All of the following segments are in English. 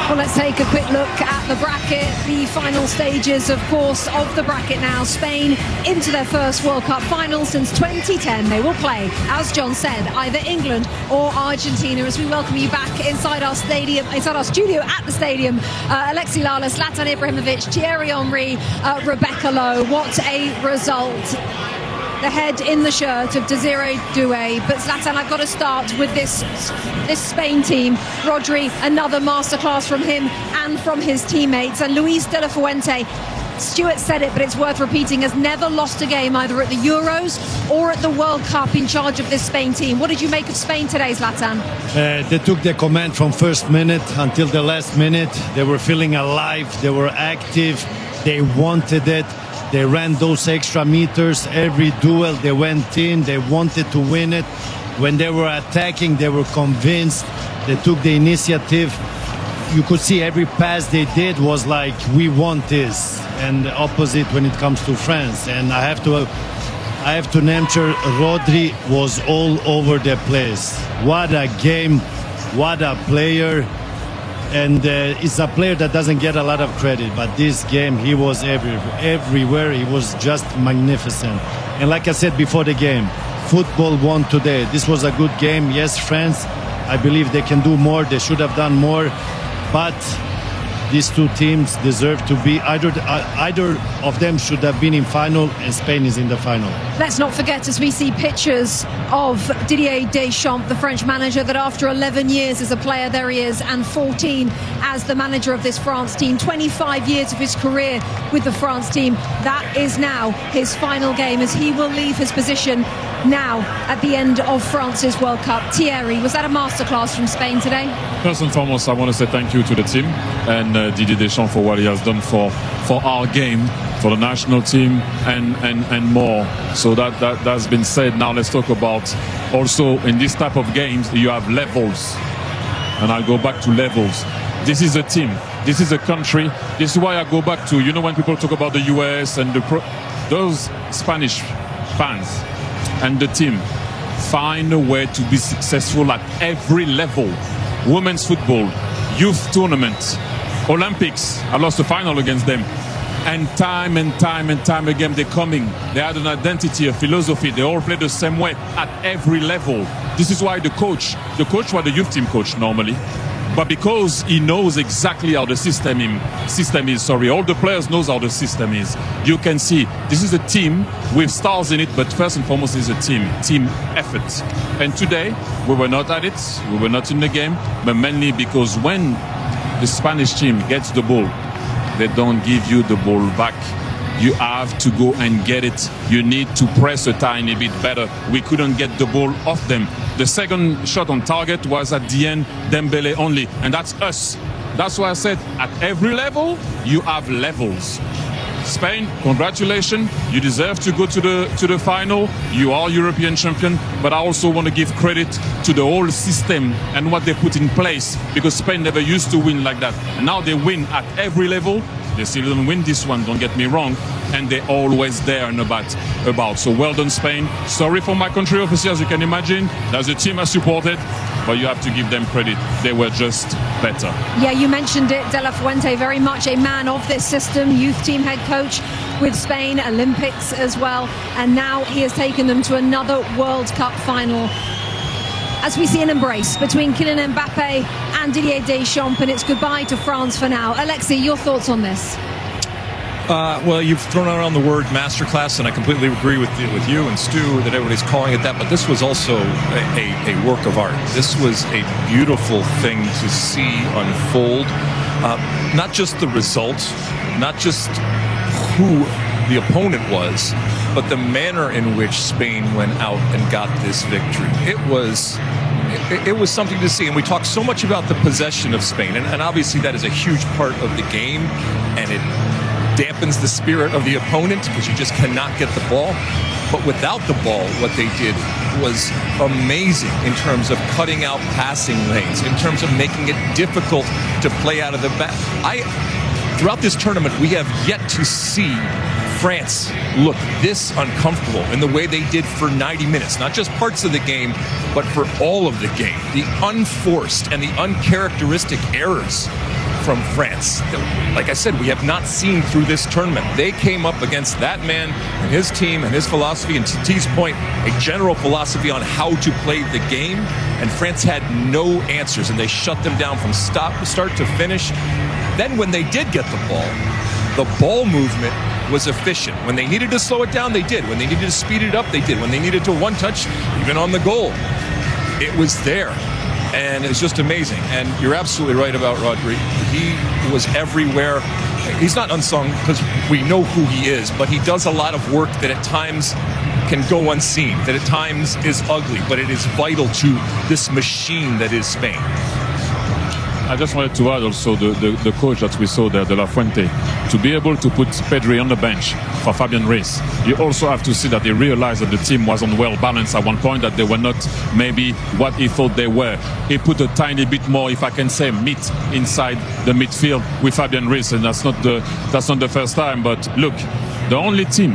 Well, let's take a quick look at the bracket, the final stages, of course, of the bracket now. Spain into their first World Cup final since 2010. They will play, as John said, either England or Argentina. As we welcome you back inside our stadium, inside our studio at the stadium, Alexi Lalas, Zlatan Ibrahimovic, Thierry Henry, Rebecca Lowe. What a result. The head in the shirt of Desiree Doué. But Zlatan, I've got to start with this Spain team. Rodri, another masterclass from him and from his teammates. And Luis de la Fuente, Stuart said it, but it's worth repeating, has never lost a game either at the Euros or at the World Cup in charge of this Spain team. What did you make of Spain today, Zlatan? They took the command from first minute until the last minute. They were feeling alive. They were active. They wanted it. They ran those extra meters. Every duel they went in. They wanted to win it. When they were attacking, they were convinced. They took the initiative. You could see every pass they did was like, we want this. And the opposite when it comes to France. And I have to name sure Rodri was all over the place. What a game. What a player. And it's a player that doesn't get a lot of credit, but this game he was everywhere. He was just magnificent. And like I said before the game, football won today. This was a good game. Yes, France, I believe they can do more. They should have done more, but these two teams deserve to be either of them should have been in final, and Spain is in the final. Let's not forget, as we see pictures of Didier Deschamps, the French manager, that after 11 years as a player, there he is, and 14 as the manager of this France team, 25 years of his career with the France team. That is now his final game, as he will leave his position now at the end of France's World Cup. Thierry, was that a masterclass from Spain today? First and foremost, I want to say thank you to the team and Didier Deschamps for what he has done for our game, for the national team, and more. So that's been said. Now let's talk about also in this type of games you have levels, and I'll go back to levels. This is a team. This is a country. This is why I go back to, when people talk about the US and those Spanish fans and the team find a way to be successful at every level. Women's football, youth tournaments, Olympics. I lost the final against them. And time again, they're coming. They had an identity, a philosophy. They all play the same way at every level. This is why the coach was the youth team coach normally. But because he knows exactly how the system is, all the players knows how the system is. You can see this is a team with stars in it, but first and foremost is a team effort. And today, we were not at it, we were not in the game, but mainly because when the Spanish team gets the ball, they don't give you the ball back. You have to go and get it. You need to press a tiny bit better. We couldn't get the ball off them. The second shot on target was at the end, Dembele only. And that's us. That's why I said at every level, you have levels. Spain, congratulations. You deserve to go to the final. You are European champion. But I also want to give credit to the whole system and what they put in place, because Spain never used to win like that. And now they win at every level. They still don't win this one, don't get me wrong, and they're always there and about. So well done, Spain. Sorry for my country, obviously, as you can imagine. That's the team I supported, but you have to give them credit. They were just better. Yeah, you mentioned it. De La Fuente, very much a man of this system, youth team head coach with Spain, Olympics as well, and now he has taken them to another World Cup final. As we see an embrace between Kylian Mbappe and Didier Deschamps, and it's goodbye to France for now. Alexi, your thoughts on this? Well, you've thrown around the word masterclass, and I completely agree with you and Stu that everybody's calling it that, but this was also a work of art. This was a beautiful thing to see unfold. Not just the result, not just who the opponent was, but the manner in which Spain went out and got this victory. It was something to see, and we talk so much about the possession of Spain, and obviously that is a huge part of the game, and it dampens the spirit of the opponent because you just cannot get the ball. But without the ball, what they did was amazing in terms of cutting out passing lanes, in terms of making it difficult to play out of the back. Throughout this tournament, we have yet to see France look this uncomfortable in the way they did for 90 minutes. Not just parts of the game, but for all of the game. The unforced and the uncharacteristic errors from France that, like I said, we have not seen through this tournament. They came up against that man and his team and his philosophy, and to T's point, a general philosophy on how to play the game, and France had no answers, and they shut them down from start to finish. Then when they did get the ball movement was efficient. When they needed to slow it down, they did. When they needed to speed it up, they did. When they needed to one touch, even on the goal, it was there. And it's just amazing. And you're absolutely right about Rodri. He was everywhere. He's not unsung because we know who he is, but he does a lot of work that at times can go unseen, that at times is ugly, but it is vital to this machine that is Spain. I just wanted to add also the coach that we saw there, De La Fuente, to be able to put Pedri on the bench for Fabian Ruiz. You also have to see that he realized that the team wasn't well balanced at one point, that they were not maybe what he thought they were. He put a tiny bit more, if I can say, meat inside the midfield with Fabian Ruiz, and that's not the first time. But look, the only team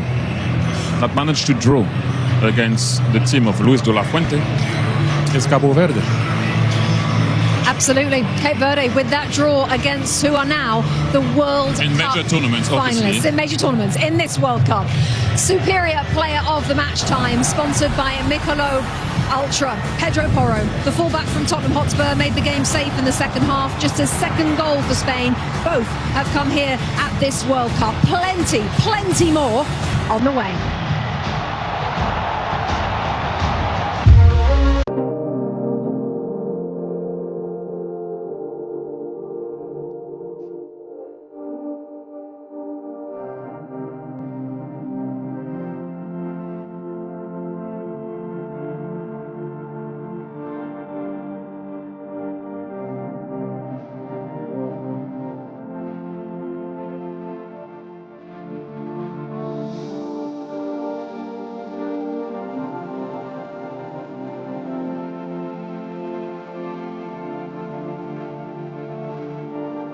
that managed to draw against the team of Luis De La Fuente is Cabo Verde. Absolutely. Cape Verde with that draw against who are now the World in Cup major tournaments, finalists. obviously. In major tournaments in this World Cup. Superior player of the match time, sponsored by Michelob Ultra. Pedro Porro, the fullback from Tottenham Hotspur, made the game safe in the second half. Just his second goal for Spain. Both have come here at this World Cup. Plenty more on the way.